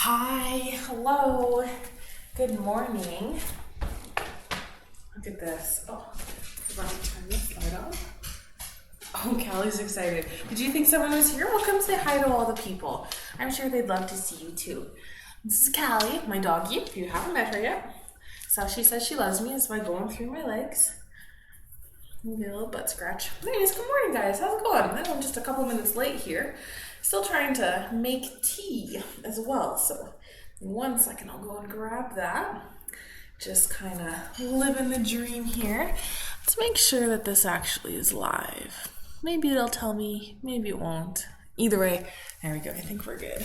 Hi, hello, good morning. Look at this. Oh, let me turn this light on. Oh, Callie's excited. Did you think someone was here? Well, come say hi to all the people. I'm sure they'd love to see you too. This is Callie, my doggie, if you haven't met her yet. So she says she loves me is by going through my legs. Maybe a little butt scratch. Anyways, good morning, guys. How's it going? I know I'm just a couple minutes late here. Still trying to make tea as well. So in 1 second, I'll go and grab that. Just kind of living the dream here. Let's make sure that this actually is live. Maybe it'll tell me, maybe it won't. Either way, there we go. I think we're good.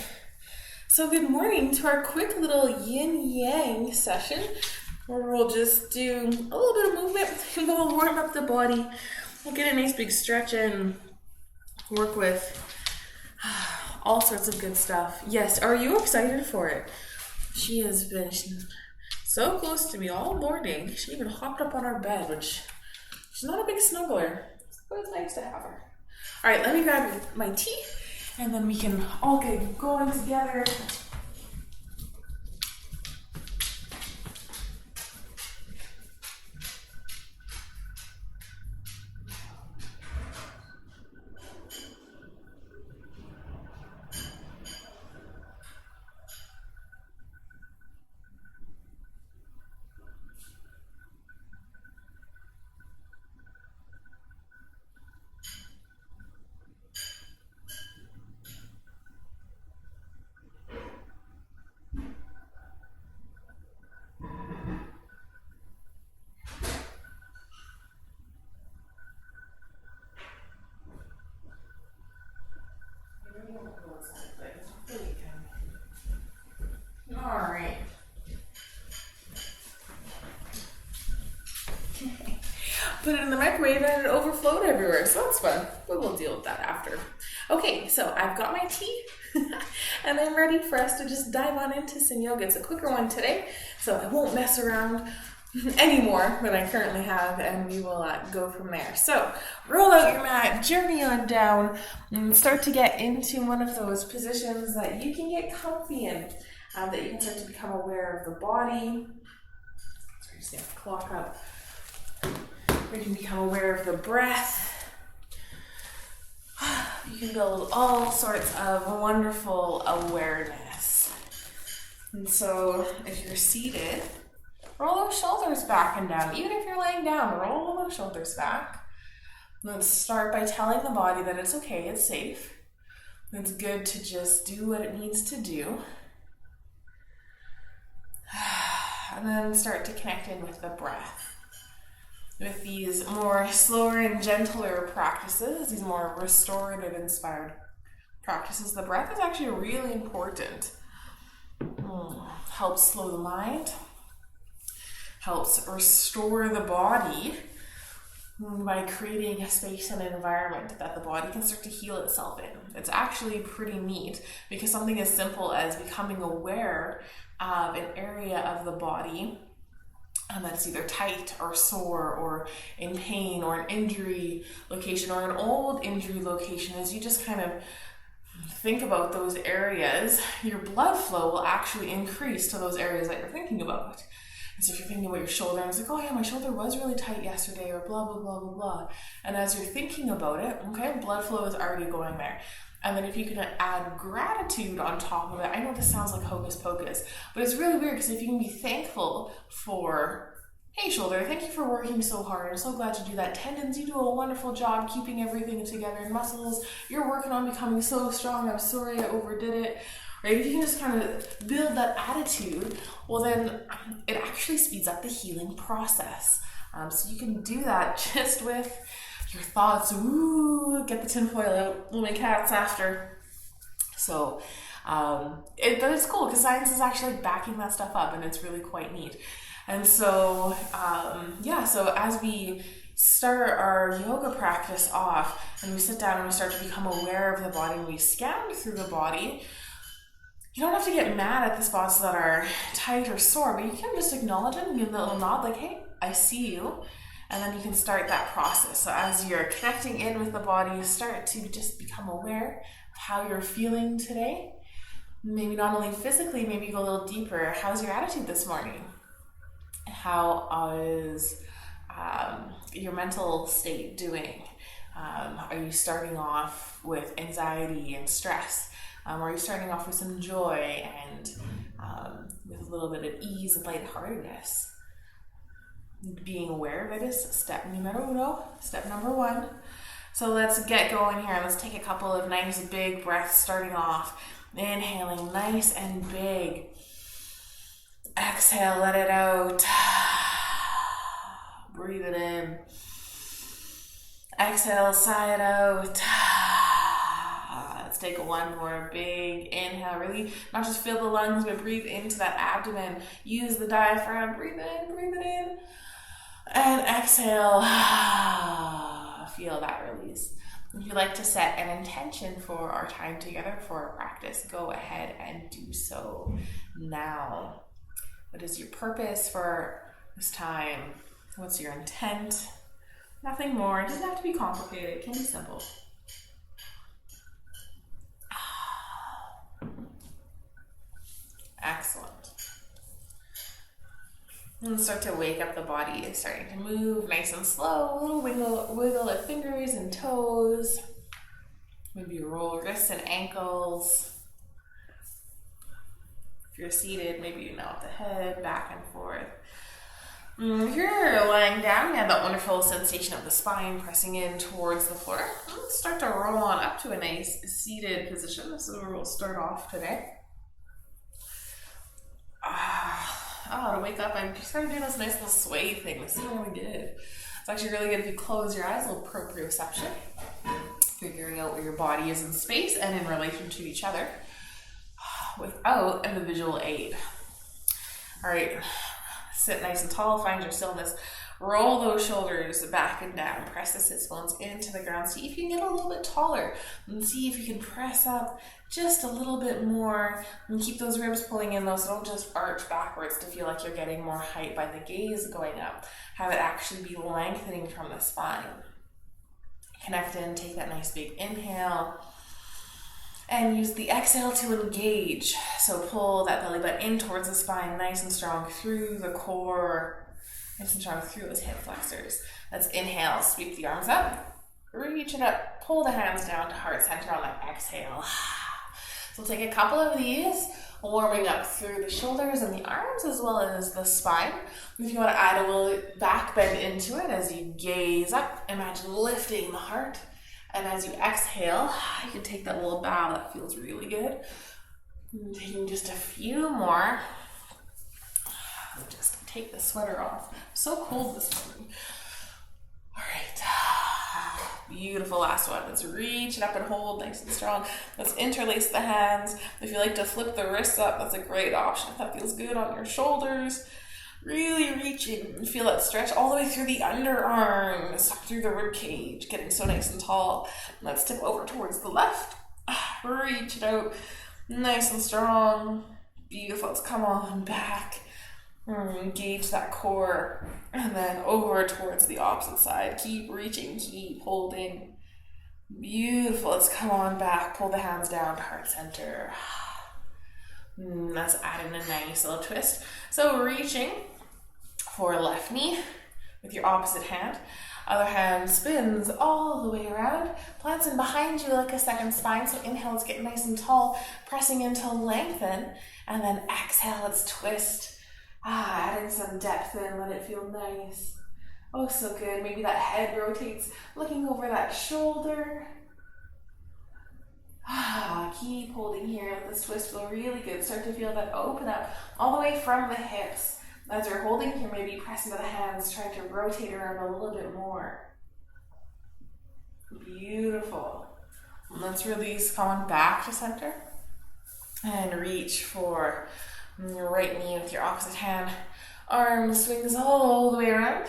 So good morning to our quick little yin yang session, where we'll just do a little bit of movement and we'll warm up the body. We'll get a nice big stretch in, work with all sorts of good stuff. Yes, are you excited for it? She has been so close to me all morning. She even hopped up on our bed, which she's not a big snuggler, but it's nice to have her. All right, let me grab my tea and then we can all get going together. All right. Put it in the microwave and it overflowed everywhere, so that's fun. But we'll deal with that after. Okay, so I've got my tea and I'm ready for us to just dive on into some yoga. It's a quicker one today, so I won't mess around any more than I currently have, and we will go from there. So roll out your mat, journey on down, and start to get into one of those positions that you can get comfy in, that you can start to become aware of the body. Sorry, just have to clock up. You can become aware of the breath. You can build all sorts of wonderful awareness. And so if you're seated, roll those shoulders back and down. Even if you're laying down, roll those shoulders back. Let's start by telling the body that it's okay, it's safe. It's good to just do what it needs to do. And then start to connect in with the breath. With these more slower and gentler practices, these more restorative inspired practices, the breath is actually really important. Helps slow the mind, helps restore the body by creating a space and an environment that the body can start to heal itself in. It's actually pretty neat because something as simple as becoming aware of an area of the body that's either tight or sore or in pain or an injury location or an old injury location, as you just kind of think about those areas, your blood flow will actually increase to those areas that you're thinking about. And so if you're thinking about your shoulder, and it's like, oh yeah, my shoulder was really tight yesterday, or blah, blah, blah, blah, blah. And as you're thinking about it, okay, blood flow is already going there. And then if you can add gratitude on top of it, I know this sounds like hocus pocus, but it's really weird because if you can be thankful for, hey shoulder, thank you for working so hard. I'm so glad you do that. Tendons, you do a wonderful job keeping everything together. And muscles, you're working on becoming so strong. I'm sorry I overdid it. Right? If you can just kind of build that attitude, well then it actually speeds up the healing process. So you can do that just with your thoughts. Ooh, get the tinfoil out. We'll make cats after. So, but it's cool because science is actually backing that stuff up, and it's really quite neat. And so, so as we start our yoga practice off and we sit down and we start to become aware of the body and we scan through the body, you don't have to get mad at the spots that are tight or sore, but you can just acknowledge it and give a little nod like, hey, I see you. And then you can start that process. So as you're connecting in with the body, you start to just become aware of how you're feeling today. Maybe not only physically, maybe go a little deeper. How's your attitude this morning? How is your mental state doing? Are you starting off with anxiety and stress? Are you starting off with some joy and with a little bit of ease and lightheartedness? Being aware of it is step number one. So let's get going here. Let's take a couple of nice big breaths starting off. Inhaling nice and big. Exhale, let it out. Breathe it in. Exhale, sigh it out. Let's take one more big inhale. Really not just fill the lungs, but breathe into that abdomen. Use the diaphragm. Breathe in, breathe it in. And exhale. Feel that release. If you'd like to set an intention for our time together for our practice, go ahead and do so now. What is your purpose for this time? What's your intent? Nothing more. It doesn't have to be complicated. It can be simple. Excellent. And start to wake up the body. It's starting to move nice and slow. A little wiggle of fingers and toes. Maybe roll wrists and ankles. If you're seated, maybe you nod the head back and forth. If you're lying down, you have that wonderful sensation of the spine pressing in towards the floor. Let's start to roll on up to a nice seated position. This is where we'll start off today. To wake up, I'm starting doing this nice little sway thing. This is really good. It's actually really good if you close your eyes, a little proprioception. Figuring out where your body is in space and in relation to each other without a visual aid. All right, sit nice and tall, find your stillness. Roll those shoulders back and down. Press the sits bones into the ground. See if you can get a little bit taller. And see if you can press up just a little bit more. And keep those ribs pulling in though, so don't just arch backwards to feel like you're getting more height by the gaze going up. Have it actually be lengthening from the spine. Connect in, take that nice big inhale. And use the exhale to engage. So pull that belly button in towards the spine, nice and strong through the core. Nice and strong through those hip flexors. Let's inhale, sweep the arms up, reach it up, pull the hands down to heart center on that exhale. So we'll take a couple of these, warming up through the shoulders and the arms as well as the spine. If you want to add a little back bend into it as you gaze up, imagine lifting the heart. And as you exhale, you can take that little bow. That feels really good. And taking just a few more. Just take the sweater off. So cold this morning. All right. Beautiful. Last one. Let's reach it up and hold nice and strong. Let's interlace the hands. If you like to flip the wrists up, that's a great option. If that feels good on your shoulders. Really reaching and feel that stretch all the way through the underarms, through the rib cage, getting so nice and tall. Let's tip over towards the left. Reach it out nice and strong. Beautiful. Let's come on back. Engage that core and then over towards the opposite side. Keep reaching, keep holding. Beautiful. Let's come on back. Pull the hands down to heart center. Let's add in a nice little twist. So reaching for left knee with your opposite hand. Other hand spins all the way around. Plants in behind you like a second spine. So inhale, let's get nice and tall. Pressing in to lengthen. And then exhale, let's twist. Adding some depth in, let it feel nice. Oh, so good. Maybe that head rotates, looking over that shoulder. Keep holding here. Let this twist feel really good. Start to feel that open up all the way from the hips. As you're holding here, maybe press into the hands, trying to rotate around a little bit more. Beautiful. Let's release, come on back to center. And reach for your right knee with your opposite hand. Arm swings all the way around.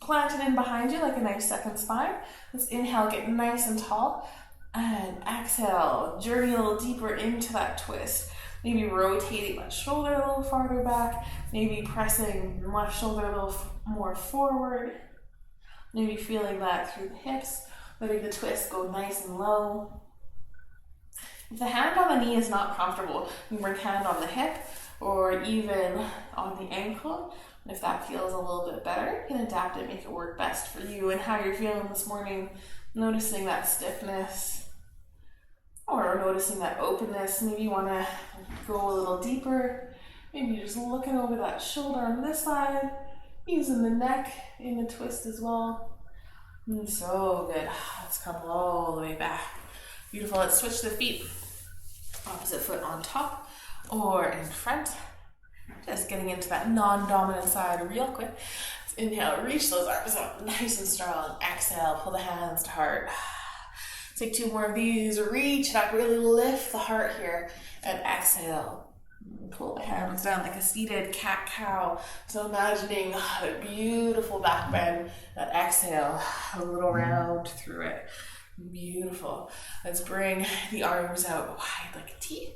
Plant it in behind you like a nice second spine. Let's inhale, get nice and tall. And exhale, journey a little deeper into that twist. Maybe rotating that shoulder a little farther back. Maybe pressing the left shoulder a little more forward. Maybe feeling that through the hips. Letting the twist go nice and low. If the hand on the knee is not comfortable, you can bring hand on the hip or even on the ankle. If that feels a little bit better, you can adapt it, make it work best for you and how you're feeling this morning. Noticing that stiffness or noticing that openness. Maybe you want to go a little deeper. Maybe you're just looking over that shoulder on this side, using the neck in the twist as well. And so good. Let's come all the way back. Beautiful. Let's switch the feet. Opposite foot on top or in front. Just getting into that non-dominant side real quick. Let's inhale, reach those arms up nice and strong. Exhale, pull the hands to heart. Take 2 more of these. Reach it up, really lift the heart here. And exhale. Pull the hands down like a seated cat-cow. So imagining a beautiful back bend. And exhale, a little round through it. Beautiful. Let's bring the arms out wide like a T.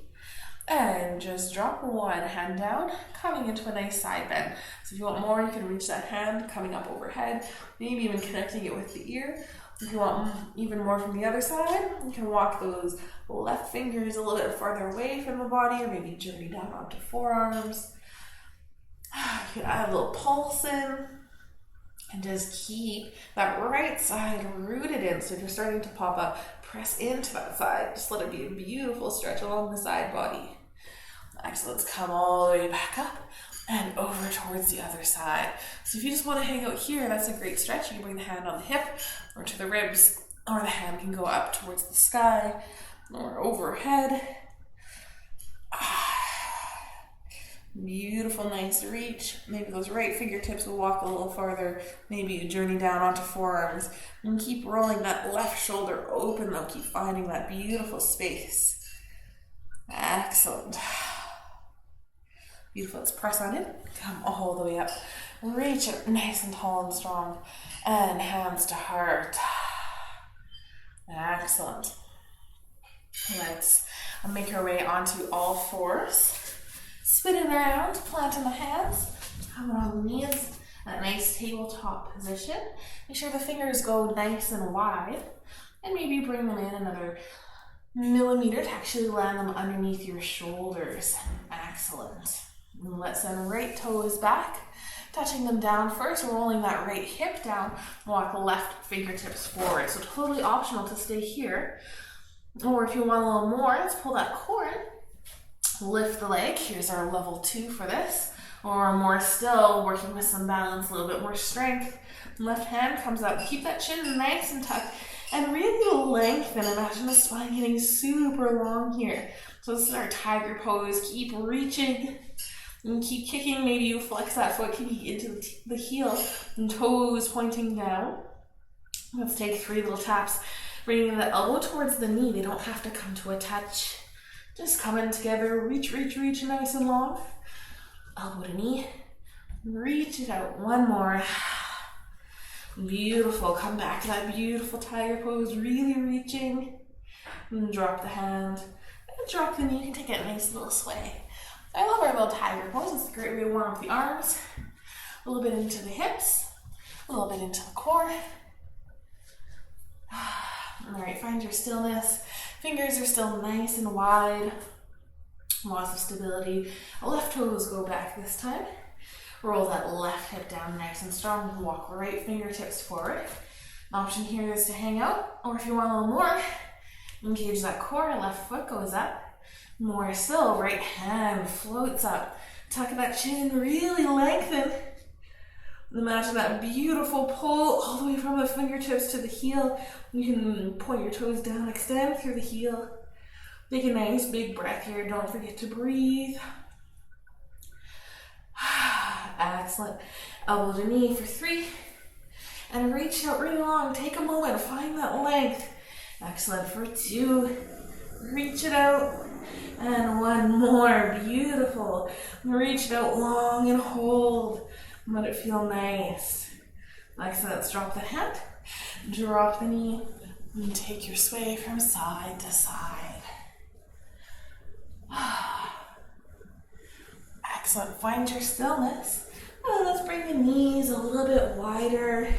And just drop one hand down, coming into a nice side bend. So if you want more, you can reach that hand coming up overhead, maybe even connecting it with the ear. If you want even more from the other side, you can walk those left fingers a little bit farther away from the body, or maybe journey down onto forearms. You can add a little pulse in, and just keep that right side rooted in. So if you're starting to pop up, press into that side. Just let it be a beautiful stretch along the side body. Excellent. Let's come all the way back up and over towards the other side. So if you just want to hang out here, that's a great stretch. You can bring the hand on the hip or to the ribs, or the hand can go up towards the sky or overhead. Beautiful, nice reach. Maybe those right fingertips will walk a little farther. Maybe you journey down onto forearms. And keep rolling that left shoulder open though. Keep finding that beautiful space. Excellent. Beautiful. Let's press on in. Come all the way up. Reach it nice and tall and strong. And hands to heart. Excellent. Let's make our way onto all fours. Spinning around, planting the hands, coming on the knees, that nice tabletop position. Make sure the fingers go nice and wide, and maybe bring them in another millimeter to actually land them underneath your shoulders. Excellent. And let's send right toes back, touching them down first, rolling that right hip down, walk left fingertips forward. So totally optional to stay here. Or if you want a little more, let's pull that core. Lift the leg. Here's our level 2 for this. Or more still, working with some balance, a little bit more strength. Left hand comes up. Keep that chin nice and tucked. And really lengthen. Imagine the spine getting super long here. So this is our tiger pose. Keep reaching. And keep kicking. Maybe you flex that foot, kicking into the heel. And toes pointing down. Let's take 3 little taps. Bringing the elbow towards the knee. They don't have to come to a touch. Just coming together, reach, reach, reach, nice and long. Elbow to knee. Reach it out. One more. Beautiful. Come back to that beautiful tiger pose. Really reaching. And drop the hand. And drop the knee. You can take a nice little sway. I love our little tiger pose. It's a great way to warm up the arms. A little bit into the hips. A little bit into the core. All right, find your stillness. Fingers are still nice and wide. Lots of stability. Left toes go back this time. Roll that left hip down nice and strong. Walk right fingertips forward. An option here is to hang out, or if you want a little more, engage that core. Left foot goes up. More still, right hand floats up. Tuck that chin, really lengthen. Imagine that beautiful pull all the way from the fingertips to the heel. You can point your toes down, extend through the heel. Take a nice big breath here. Don't forget to breathe. Excellent. Elbow to knee for 3. And reach out really long. Take a moment. Find that length. Excellent for 2. Reach it out. And 1 more. Beautiful. Reach it out long and hold. Let it feel nice. Excellent. Let's drop the hand. Drop the knee. And take your sway from side to side. Excellent. Find your stillness. And let's bring the knees a little bit wider.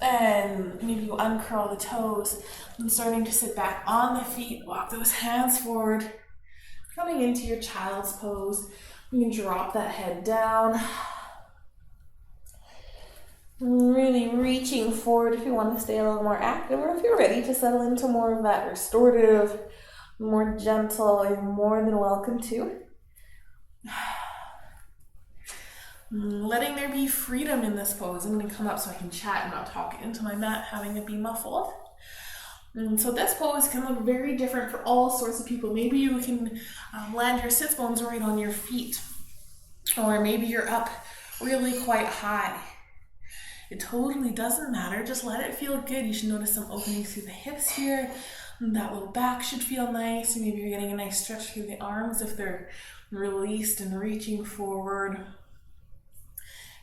And maybe you uncurl the toes. And starting to sit back on the feet, walk those hands forward, coming into your child's pose. You can drop that head down. Really reaching forward if you want to stay a little more active, or if you're ready to settle into more of that restorative, more gentle, you're more than welcome to. Letting there be freedom in this pose. I'm going to come up so I can chat and not talk into my mat, having it be muffled. And so this pose can look very different for all sorts of people. Maybe you can land your sits bones right on your feet, or maybe you're up really quite high. It totally doesn't matter. Just let it feel good. You should notice some openings through the hips here. And that low back should feel nice. And maybe you're getting a nice stretch through the arms if they're released and reaching forward.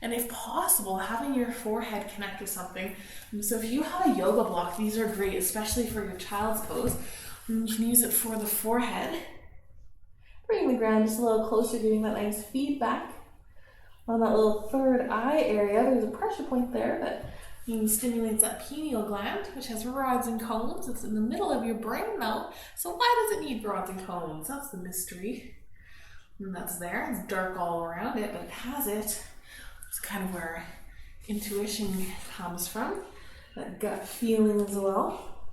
And if possible, having your forehead connect with something. So if you have a yoga block, these are great, especially for your child's pose. And you can use it for the forehead. Bring the ground just a little closer, giving that nice feedback. On that little third eye area, there's a pressure point there that stimulates that pineal gland, which has rods and cones. It's in the middle of your brain though, so why does it need rods and cones? That's the mystery. And that's there. It's dark all around it, but it has it. It's kind of where intuition comes from, that gut feeling as well.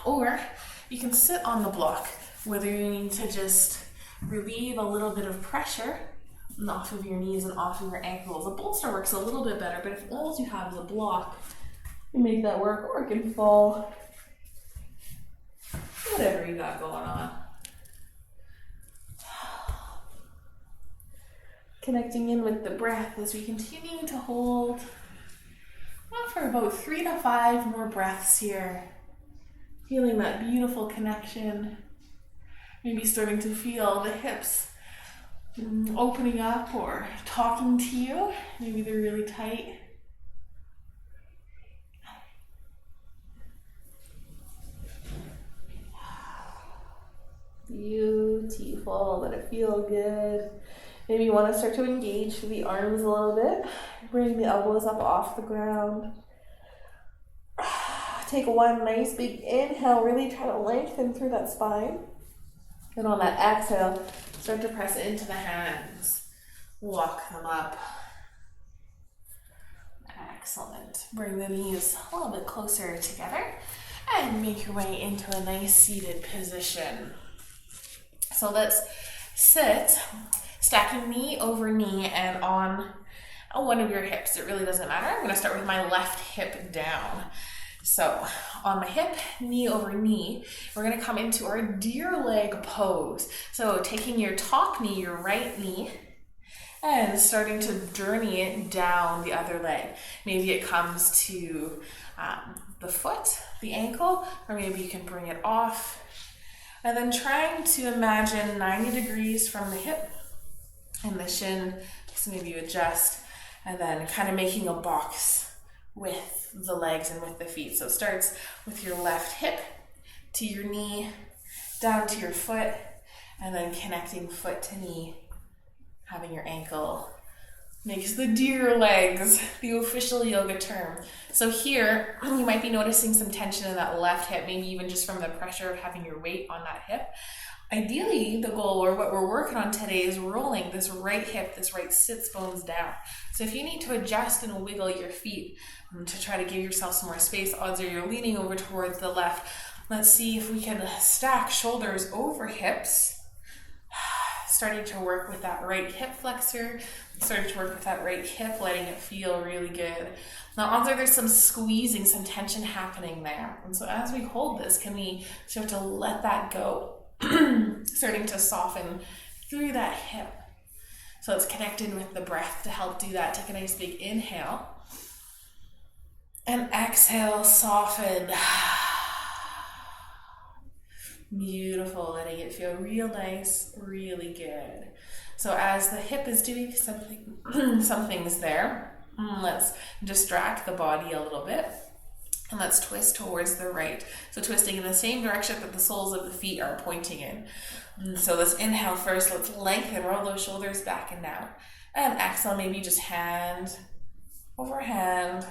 Or you can sit on the block, whether you need to just relieve a little bit of pressure off of your knees and off of your ankles. A bolster works a little bit better, but if all you have is a block, you make that work, or it can fall. Whatever you got going on. Connecting in with the breath as we continue to hold for about 3 to 5 more breaths here. Feeling that beautiful connection. Maybe starting to feel the hips opening up or talking to you. Maybe they're really tight. Beautiful. Let it feel good. Maybe you want to start to engage the arms a little bit. Bring the elbows up off the ground. Take one nice big inhale. Really try to lengthen through that spine. And on that exhale, start to press into the hands. Walk them up. Excellent. Bring the knees a little bit closer together and make your way into a nice seated position. So let's sit, stacking knee over knee and on one of your hips. It really doesn't matter. I'm going to start with my left hip down. So on my hip, knee over knee, we're going to come into our deer leg pose. So taking your top knee, your right knee, and starting to journey it down the other leg. Maybe it comes to the foot, the ankle, or maybe you can bring it off. And then trying to imagine 90 degrees from the hip and the shin. So maybe you adjust, and then kind of making a box with the legs and with the feet. So it starts with your left hip to your knee, down to your foot, and then connecting foot to knee, having your ankle makes the deer legs, the official yoga term. So here, you might be noticing some tension in that left hip, maybe even just from the pressure of having your weight on that hip. Ideally, the goal, or what we're working on today, is rolling this right hip, this right sits bones down. So if you need to adjust and wiggle your feet to try to give yourself some more space, odds are you're leaning over towards the left. Let's see if we can stack shoulders over hips. Starting to work with that right hip flexor, starting to work with that right hip, letting it feel really good. Now, odds are there's some squeezing, some tension happening there. And so as we hold this, can we start to let that go? Starting to soften through that hip. So it's connected with the breath to help do that. Take a nice big inhale. And exhale, soften. Beautiful, letting it feel real nice, really good. So as the hip is doing some things there, let's distract the body a little bit. And let's twist towards the right. So twisting in the same direction that the soles of the feet are pointing in. And so let's inhale first. Let's lengthen, roll those shoulders back and down. And exhale, maybe just hand over hand.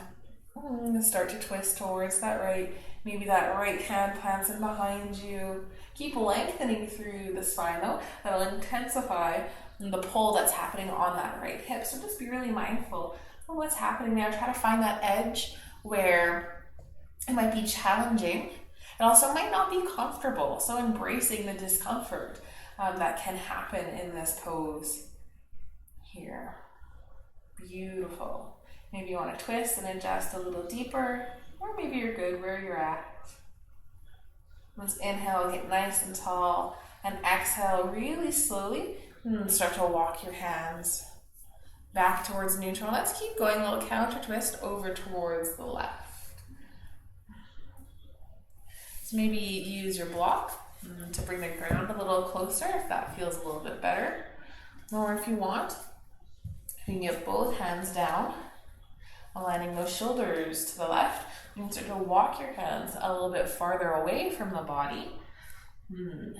And start to twist towards that right Maybe that right hand plants in behind you. Keep lengthening through the spine though. That'll intensify the pull that's happening on that right hip. So just be really mindful of what's happening there. Try to find that edge where it might be challenging. It also might not be comfortable. So embracing the discomfort that can happen in this pose here. Beautiful. Maybe you want to twist and adjust a little deeper, or maybe you're good where you're at. Let's inhale, get nice and tall, and exhale really slowly, and start to walk your hands back towards neutral. Let's keep going, a little counter twist over towards the left. So maybe use your block to bring the ground a little closer if that feels a little bit better. Or if you want, you can get both hands down, aligning those shoulders to the left. You can start to walk your hands a little bit farther away from the body,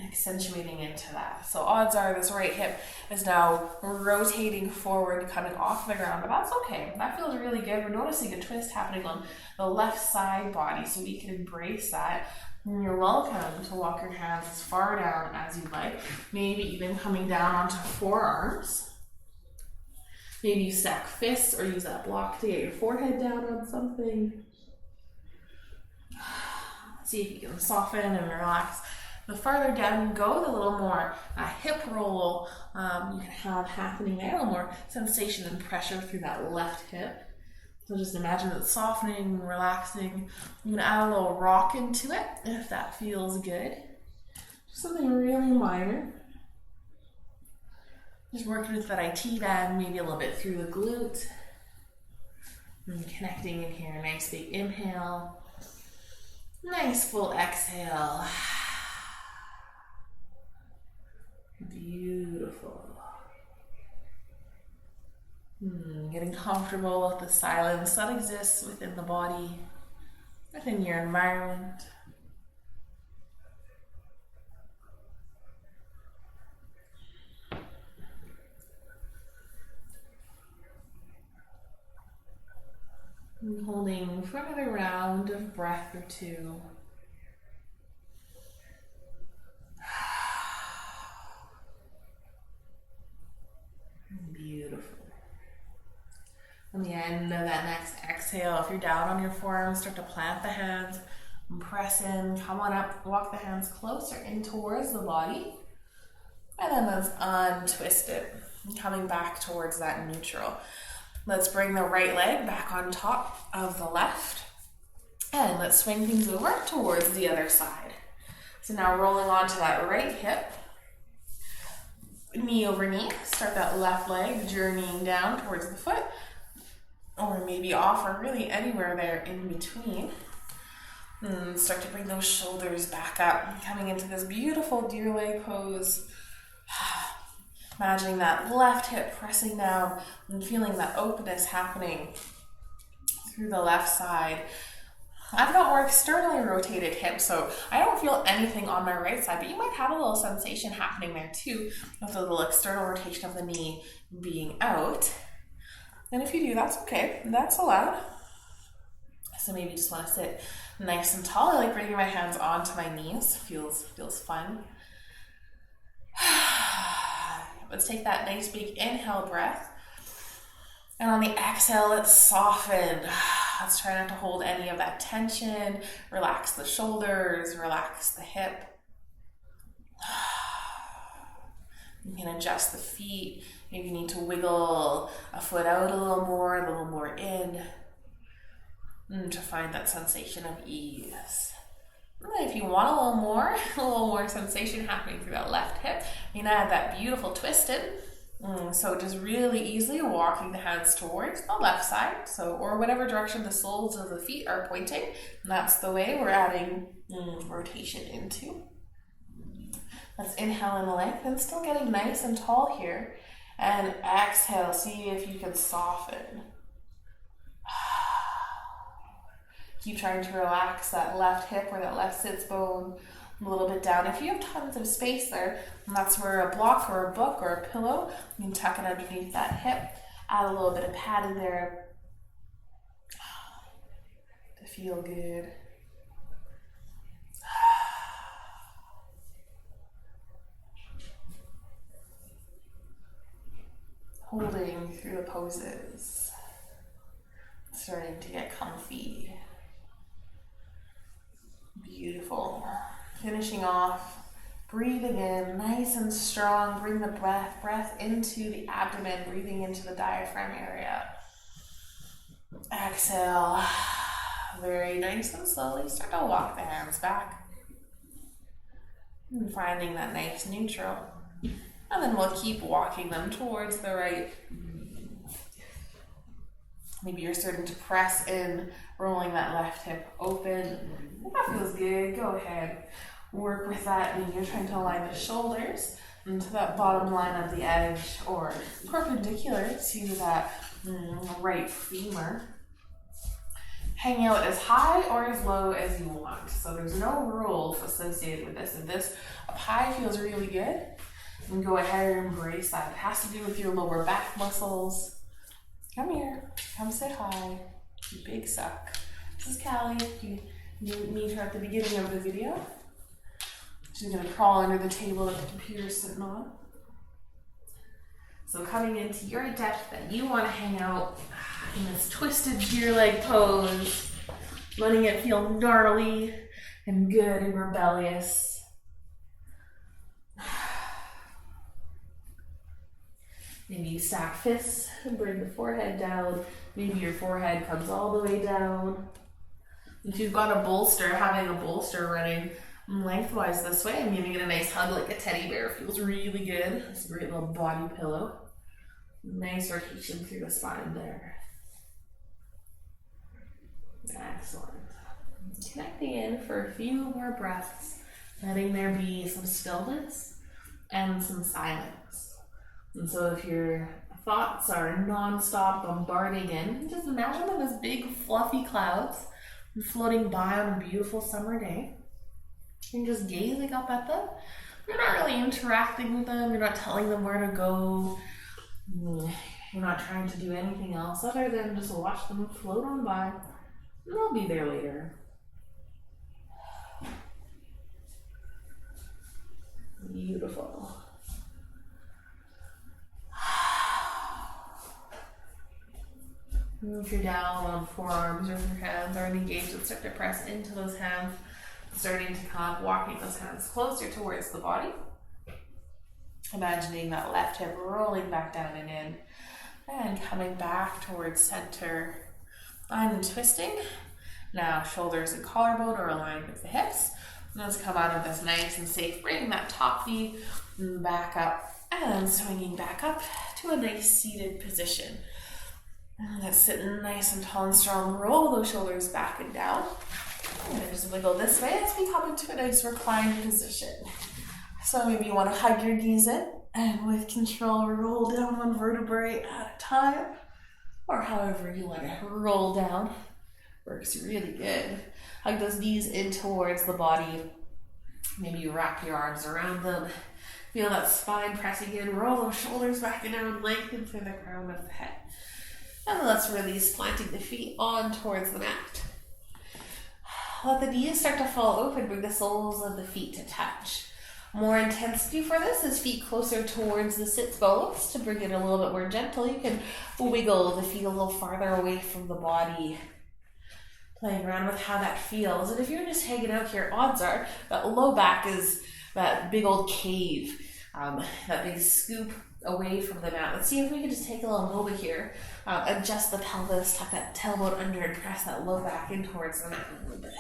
accentuating into that. So odds are this right hip is now rotating forward, coming off the ground, but that's okay. That feels really good. We're noticing a twist happening on the left side body, so we can embrace that. And you're welcome to walk your hands as far down as you'd like, maybe even coming down onto forearms. Maybe you stack fists or use that block to get your forehead down on something. See if you can soften and relax. The farther down you go, the little more hip roll you can have happening there, a little more sensation and pressure through that left hip. So just imagine it softening, relaxing. You can add a little rock into it if that feels good. Just something really minor. Just working with that IT band, maybe a little bit through the glute. And connecting in here, nice big inhale. Nice full exhale. Beautiful. Getting comfortable with the silence that exists within the body, within your environment. And holding for another round of breath or two. Beautiful. On the end of that next exhale, if you're down on your forearms, start to plant the hands and press in. Come on up, walk the hands closer in towards the body. And then let's untwist it, coming back towards that neutral. Let's bring the right leg back on top of the left. And let's swing things over towards the other side. So now rolling onto that right hip. Knee over knee. Start that left leg journeying down towards the foot. Or maybe off, or really anywhere there in between. And start to bring those shoulders back up. Coming into this beautiful deer leg pose. Imagining that left hip pressing down and feeling that openness happening through the left side. I've got more externally rotated hips, so I don't feel anything on my right side, but you might have a little sensation happening there too, with a little external rotation of the knee being out. And if you do, that's okay. That's allowed. So maybe you just want to sit nice and tall. I like bringing my hands onto my knees. Feels fun. Let's take that nice big inhale breath. And on the exhale, let's soften. Let's try not to hold any of that tension. Relax the shoulders, relax the hip. You can adjust the feet. Maybe you need to wiggle a foot out a little more in, to find that sensation of ease. And if you want a little more sensation happening through that left hip, you can add that beautiful twist in. So just really easily walking the hands towards the left side, or whatever direction the soles of the feet are pointing. And that's the way we're adding rotation into. Let's inhale and lengthen, still getting nice and tall here. And exhale, see if you can soften. Keep trying to relax that left hip or that left sits bone a little bit down. If you have tons of space there, and that's where a block or a book or a pillow, you can tuck it underneath that hip. Add a little bit of padding there to feel good. Holding through the poses. Starting to get comfy. Beautiful. Finishing off, breathing in nice and strong. Bring the breath into the abdomen, breathing into the diaphragm area. Exhale. Very nice and slowly start to walk the hands back. And finding that nice neutral. And then we'll keep walking them towards the right. Maybe you're starting to press in, rolling that left hip open. That feels good. Go ahead. Work with that. Maybe you're trying to align the shoulders into that bottom line of the edge or perpendicular to that right femur. Hang out as high or as low as you want. So there's no rules associated with this. If this up high feels really good, then go ahead and embrace that. It has to do with your lower back muscles. Come here. Come say hi. You big suck. This is Callie. You meet her at the beginning of the video. She's going to crawl under the table that the computer's sitting on. So coming into your depth that you want to hang out in this twisted deer leg pose, letting it feel gnarly and good and rebellious. Maybe you stack fists and bring the forehead down. Maybe your forehead comes all the way down. If you've got a bolster, having a bolster running lengthwise this way and giving it a nice hug like a teddy bear feels really good. It's a great little body pillow. Nice rotation through the spine there. Excellent. Connecting in for a few more breaths, letting there be some stillness and some silence. And so if your thoughts are non-stop bombarding in, just imagine them as big fluffy clouds floating by on a beautiful summer day. And just gazing up at them. You're not really interacting with them. You're not telling them where to go. You're not trying to do anything else other than just watch them float on by. And they'll be there later. Beautiful. If you're down on forearms or if your hands are engaged, and start to press into those hands. Starting to come up, walking those hands closer towards the body. Imagining that left hip rolling back down and in. And coming back towards center. Untwisting. Now shoulders and collarbone are aligned with the hips. Let's come out of this nice and safe. Bring that top knee back up. And swinging back up to a nice seated position. And let's sit nice and tall and strong. Roll those shoulders back and down. And just wiggle this way as we come into a nice reclined position. So maybe you want to hug your knees in and with control roll down one vertebrae at a time, or however you want to roll down. Works really good. Hug those knees in towards the body. Maybe you wrap your arms around them. Feel that spine pressing in. Roll those shoulders back and down. Lengthen through the crown of the head. And let's release, planting the feet on towards the mat. Let the knees start to fall open, bring the soles of the feet to touch. More intensity for this is feet closer towards the sit bones to bring it a little bit more gentle. You can wiggle the feet a little farther away from the body. Playing around with how that feels. And if you're just hanging out here, odds are that low back is that big old cave, that big scoop away from the mat. Let's see if we can just take a little moment here. Adjust the pelvis, tuck that tailbone under and press that low back in towards the mat a little bit.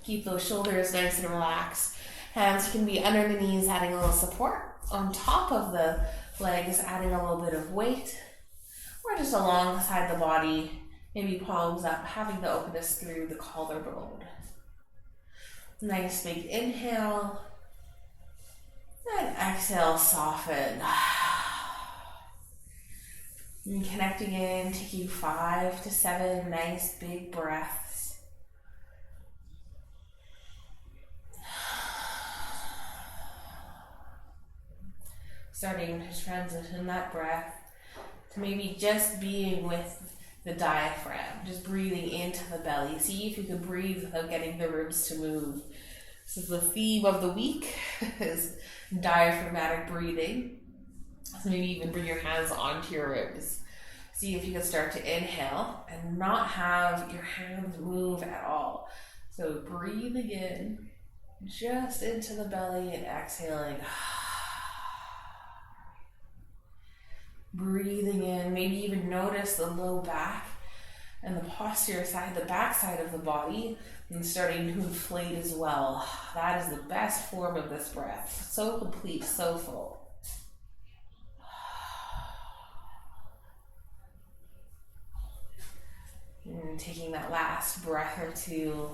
Keep those shoulders nice and relaxed. Hands can be under the knees, adding a little support. On top of the legs, adding a little bit of weight. Or just alongside the body, maybe palms up, having the openness through the collarbone. Nice big inhale. And exhale, soften. And connecting in, taking 5 to 7 nice big breaths. Starting to transition that breath to maybe just being with the diaphragm, just breathing into the belly. See if you can breathe without getting the ribs to move. This is the theme of the week, is diaphragmatic breathing. So maybe even bring your hands onto your ribs. See if you can start to inhale and not have your hands move at all. So breathing in just into the belly and exhaling. Breathing in, maybe even notice the low back and the posterior side, the back side of the body, and starting to inflate as well. That is the best form of this breath. So complete, so full. And taking that last breath or two.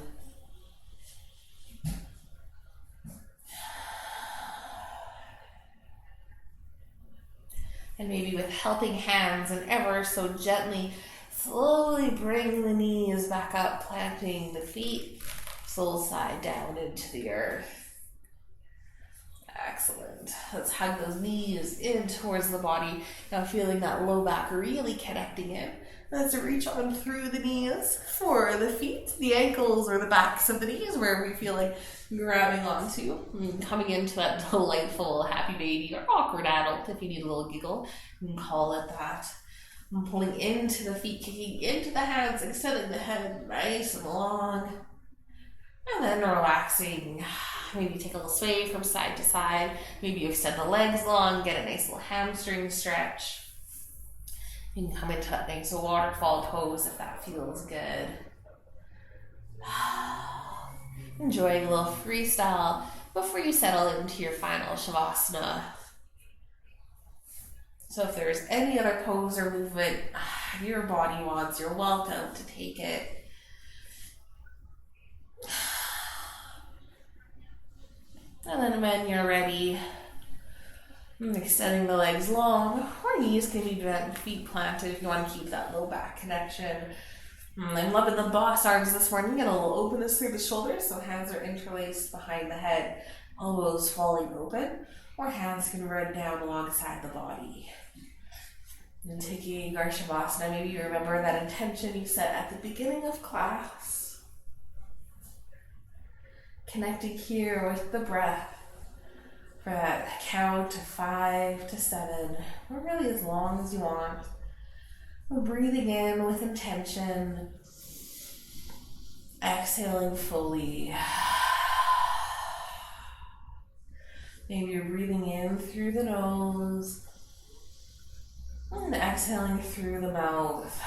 And maybe with helping hands and ever so gently, slowly bring the knees back up, planting the feet, sole side down into the earth. Excellent. Let's hug those knees in towards the body. Now feeling that low back really connecting in. Let's reach on through the knees for the feet, the ankles, or the backs of the knees, where we feel like grabbing onto. And coming into that delightful happy baby or awkward adult, if you need a little giggle, you can call it that. And pulling into the feet, kicking into the hands, extending the head nice and long. And then relaxing. Maybe take a little sway from side to side. Maybe you extend the legs long, get a nice little hamstring stretch. You can come into that nice waterfall pose if that feels good. Enjoying a little freestyle before you settle into your final Shavasana. So if there's any other pose or movement your body wants, you're welcome to take it. And then when you're ready, extending the legs long, or knees can be bent, feet planted if you want to keep that low back connection. I'm loving the boss arms this morning. Get a little openness through the shoulders, so hands are interlaced behind the head, elbows falling open, or hands can run down alongside the body. And taking our Shavasana, maybe you remember that intention you set at the beginning of class. Connecting here with the breath for that count of 5 to 7, or really as long as you want. We're breathing in with intention, exhaling fully. Maybe you're breathing in through the nose and exhaling through the mouth.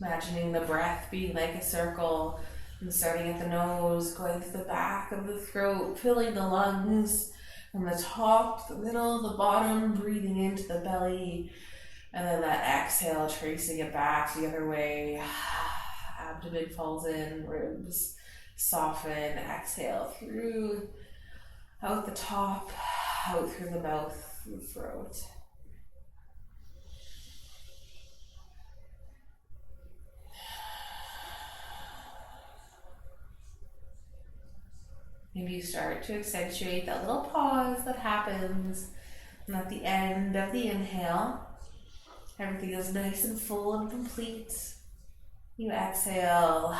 Imagining the breath being like a circle and starting at the nose, going to the back of the throat, filling the lungs from the top, the middle, the bottom, breathing into the belly, and then that exhale, tracing it back the other way. Abdomen falls in, ribs soften, exhale through, out the top, out through the mouth, through the throat. Maybe you start to accentuate that little pause that happens at the end of the inhale. Everything is nice and full and complete. You exhale,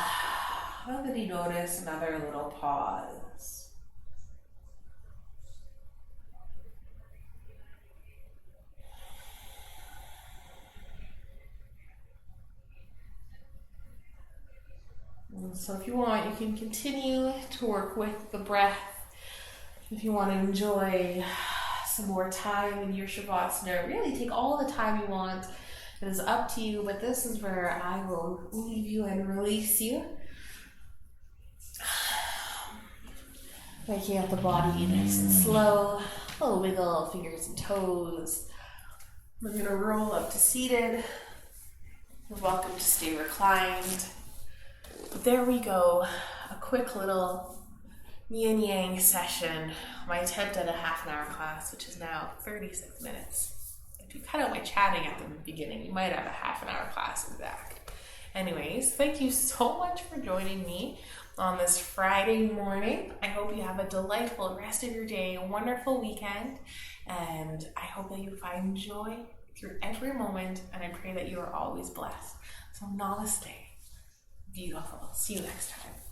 and then you notice another little pause. And so if you want, you can continue to work with the breath. If you want to enjoy some more time in your Shavasana, really take all the time you want. It is up to you, but this is where I will leave you and release you. Waking up the body nice and slow. A little wiggle, fingers and toes. We're going to roll up to seated. You're welcome to stay reclined. There we go. A quick little Yin Yang session. My attempt at a half an hour class, which is now 36 minutes. If you cut out my chatting at the beginning, you might have a half an hour class exact. Anyways, thank you so much for joining me on this Friday morning. I hope you have a delightful rest of your day, a wonderful weekend, and I hope that you find joy through every moment, and I pray that you are always blessed. So namaste. Beautiful. See you next time.